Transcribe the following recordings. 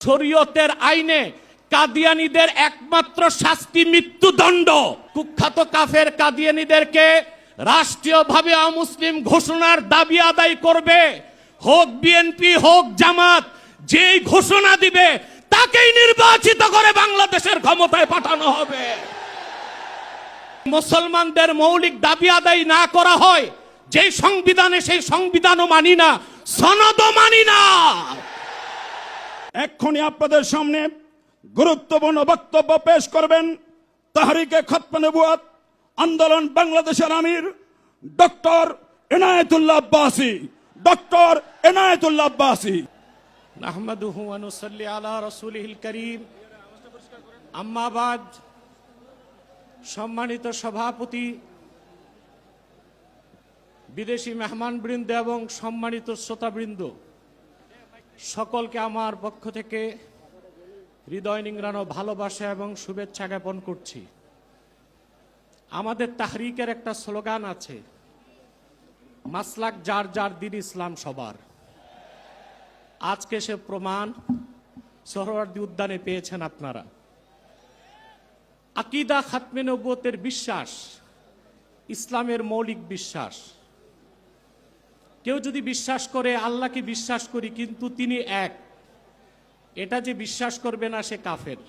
শরীয়তের আইনে কাদিয়ানীদের একমাত্র শাস্তি মৃত্যুদণ্ড। কুখ্যাত কাফের কাদিয়ানীদেরকে রাষ্ট্রীয়ভাবে অমুসলিম ঘোষণার দাবি আদায় করবে, হোক বিএনপি হোক জামাত, যেই ঘোষণা দিবে তাকেই নির্বাচিত করে বাংলাদেশের ক্ষমতায় পাঠানো হবে। মুসলমানদের মৌলিক দাবি আদায় না করা হয়, যেই সংবিধানে সেই সংবিধানও মানি না, সনদও মানি না। এক্ষুনি আপনাদের সামনে গুরুত্বপূর্ণ বক্তব্য পেশ করবেন তাহরিকে খতমে নবুয়ত আন্দোলন বাংলাদেশের আমির ডক্টর এনায়েতুল্লাহ আব্বাসী। ডক্টর এনায়েতুল্লাহ আব্বাসী। নাহমাদুহু ওয়া নুসাল্লি আলা রাসূলিল কারীম, আম্মা বাদ। সম্মানিত সভাপতি, বিদেশি মেহমানবৃন্দ এবং সম্মানিত শ্রোতাবৃন্দ, সকলকে আমার পক্ষ থেকে হৃদয় নিংড়ানো ভালোবাসা এবং শুভেচ্ছা জ্ঞাপন করছি। আমাদের তাহরিকের একটা স্লোগান আছে, মাসলাক যার যার, দিন ইসলাম সবার। আজকে সে প্রমাণ সোহরাওয়ার্দী উদ্যানে পেয়েছেন আপনারা। আকীদা খাতমে নবুয়তের বিশ্বাস ইসলামের মৌলিক বিশ্বাস। কেউ যদি বিশ্বাস করে আল্লাহকে বিশ্বাস করি কিন্তু তিনি এক, এটা যে বিশ্বাস করবে না সে কাফের।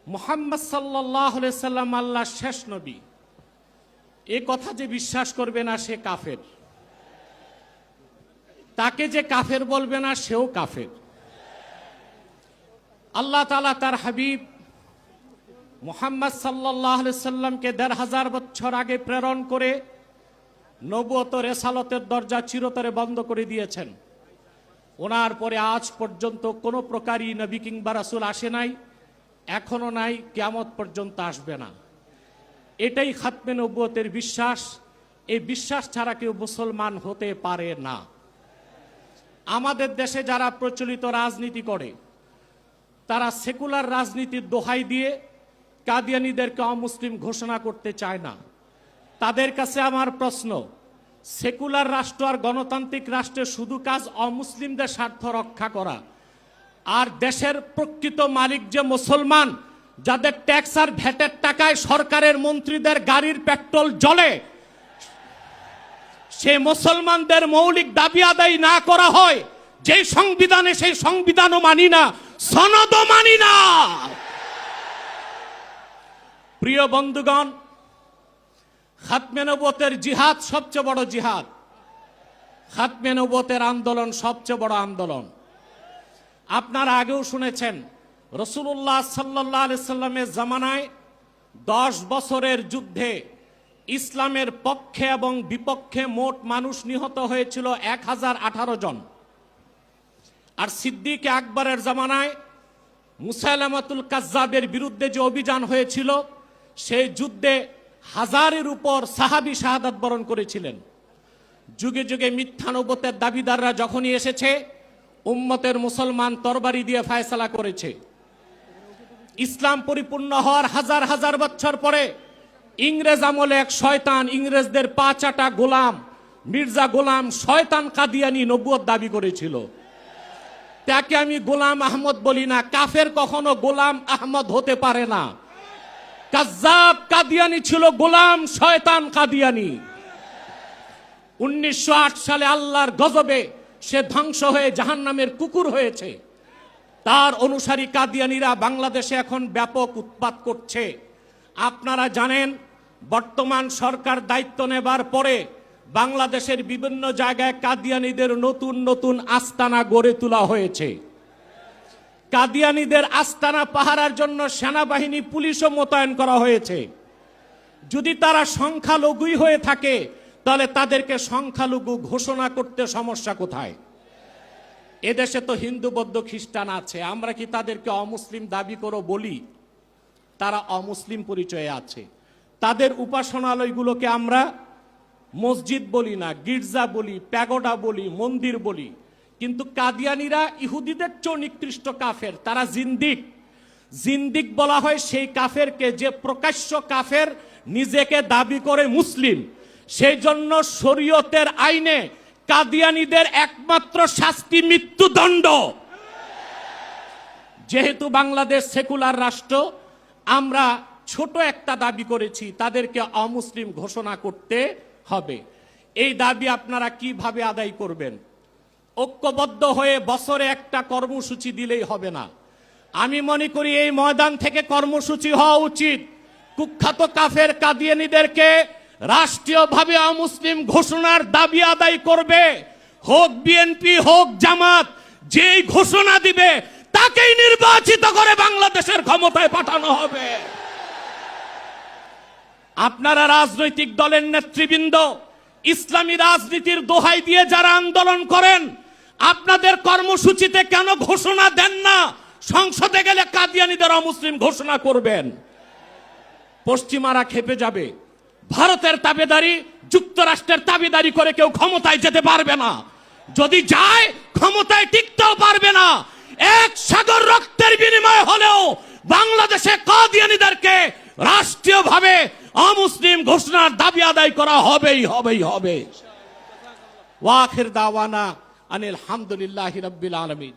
মুহাম্মদ সাল্লাল্লাহু আলাইহি সাল্লাম আল্লাহর শেষ নবী, এ কথা যে বিশ্বাস করবে না সে কাফের। তাকে যে কাফের বলবে না সেও কাফের। আল্লাহ তাআলা তার হাবিব মুহাম্মদ সাল্লাল্লাহু আলাইহি সাল্লামকে ১৫০০ বছর আগে প্রেরণ করে নবুয়ত রেসালতের দরজা চিরতরে বন্ধ করে দিয়েছেন। ওনার পরে আজ পর্যন্ত কোনো প্রকারই নবী কিংবা রাসূল আসে নাই, এখনো নাই, কিয়ামত পর্যন্ত আসবে না। এটাই খাতমে নবুয়তের বিশ্বাস। এই বিশ্বাস ছাড়া কেউ মুসলমান হতে পারে না। আমাদের দেশে যারা প্রচলিত রাজনীতি করে তারা সেকুলার রাজনীতির দোহাই দিয়ে কাদিয়ানীদেরকে অমুসলিম ঘোষণা করতে চায় না। তাদের কাছে আমার প্রশ্ন, সেকুলার রাষ্ট্র আর গণতান্ত্রিক রাষ্ট্রের শুধু কাজ অমুসলিমদের স্বার্থ রক্ষা করা, আর দেশের প্রকৃত মালিক যে মুসলমান, যাদের ট্যাক্স আর ভ্যাটের টাকায় সরকারের মন্ত্রীদের গাড়ির পেট্রোল জ্বলে, সে মুসলমানদের মৌলিক দাবি আদায় না করা হয়, যেই সংবিধানে সেই সংবিধানও মানি না, সনদও মানি না। প্রিয় বন্ধুগণ, খাতমে নবুয়তের জিহাদ সবচেয়ে বড় জিহাদ। খাতমে নবুয়তের আন্দোলন সবচেয়ে বড় আন্দোলন। আপনারা আগেও শুনেছেন, রাসূলুল্লাহ সাল্লাল্লাহু আলাইহি সাল্লামের জামানায় 10 বছরের যুদ্ধে ইসলামের পক্ষে এবং বিপক্ষে মোট মানুষ নিহত হয়েছিল 1018 জন। আর সিদ্দিক আকবরের জামানায় মুসাইলামাতুল কাজ্জাবের বিরুদ্ধে যে অভিযান হয়েছিল, সেই যুদ্ধে 1000-এর উপর সাহাবী শাহাদাত বরণ করেছিলেন। যুগে যুগে মিথ্যা নবুয়তের দাবিদাররা যখনই এসেছে, উম্মতের মুসলমান তরবারি দিয়ে ফায়সালা করেছে। ইসলাম পরিপূর্ণ হওয়ার হাজার হাজার বছর পরে ইংরেজ আমলে এক শয়তান, ইংরেজদের পা চাটা গোলাম, মির্জা গোলাম শয়তান কাদিয়ানী নবুয়ত দাবি করেছিল। তাকে আমি গোলাম আহমদ বলি না, কাফের কখনো গোলাম আহমদ হতে পারে না। কাজ্জাব কাদিয়ানী ছিল গোলাম শয়তান কাদিয়ানী। 1908 সালে আল্লাহর গজবে সে ধ্বংস হয়ে জাহান্নামের কুকুর হয়েছে। তার অনুসারী কাদিয়ানীরা বাংলাদেশে এখন ব্যাপক উৎপাত করছে। আপনারা জানেন, বর্তমান সরকার দায়িত্ব নেবার পরে বাংলাদেশের বিভিন্ন জায়গায় কাদিয়ানীদের নতুন নতুন আস্তানা গড়ে তোলা হয়েছে। কাদিয়ানীদের আস্তানা পাহারার জন্য সেনাবাহিনী, পুলিশও মোতায়েন করা হয়েছে। যদি তারা সংখ্যালঘুই হয়ে থাকে তাহলে তাদেরকে সংখ্যালঘু ঘোষণা করতে সমস্যা কোথায়? এদেশে তো হিন্দু, বৌদ্ধ, খ্রিস্টান আছে, আমরা কি তাদেরকে অমুসলিম দাবি করো বলি? তারা অমুসলিম পরিচয়ে আছে। তাদের উপাসনালয়গুলোকে আমরা মসজিদ বলি না, গির্জা বলি, প্যাগোডা বলি, মন্দির বলি। কিন্তু কাদিয়ানীরা ইহুদিদের চেয়ে নিকৃষ্ট কাফের, তারা জিন্দিক। জিন্দিক বলা হয় সেই কাফেরকে যে প্রকাশ্য কাফের, নিজেকে দাবি করে মুসলিম। সেই জন্য শরীয়তের আইনে কাদিয়ানীদের একমাত্র শাস্তি মৃত্যুদণ্ড। যেহেতু বাংলাদেশ সেকুলার রাষ্ট্র, আমরা ছোট একটা দাবি করেছি, তাদেরকে অমুসলিম ঘোষণা করতে হবে। এই দাবি আপনারা কিভাবে আদায় করবেন? ঐক্যবদ্ধ হয়ে বছরে একটা কর্মসূচি দিলেই হবে না। আমি মনে করি এই ময়দান থেকে কর্মসূচি হওয়া উচিত। কুখ্যাত কাফের কাদিয়ানীদেরকে রাষ্ট্রীয়ভাবে অমুসলিম ঘোষণার দাবি আদায় করবে। হোক বিএনপি, হোক জামাত, যেই ঘোষণা দিবে তাকেই নির্বাচিত করে বাংলাদেশের ক্ষমতায় পাঠানো হবে। আপনারা রাজনৈতিক দলের নেতৃবৃন্দ, ইসলামী রাজনীতির দোহাই দিয়ে যারা আন্দোলন করেন, আপনাদের কর্মসূচিতে কেন ঘোষণা দেন না সংসদে গেলে কাদিয়ানীদের অমুসলিম ঘোষণা করবেন? পশ্চিমারা খেপে যাবে। ভারতের তাবেদারি, যুক্তরাষ্ট্রের তাবেদারি করে কেউ ক্ষমতায় যেতে পারবে না। যদি যায় ক্ষমতায় টিকতেও পারবে না। এক সাগর রক্তের বিনিময়ে হলেও বাংলাদেশে কাদিয়ানীদেরকে রাষ্ট্রীয়ভাবে অমুসলিম ঘোষণার দাবি আদায় করা হবেই হবে। ওয়াখির দাওয়ানা আনিল হামদুলিল্লাহি রাব্বিল আলামিন।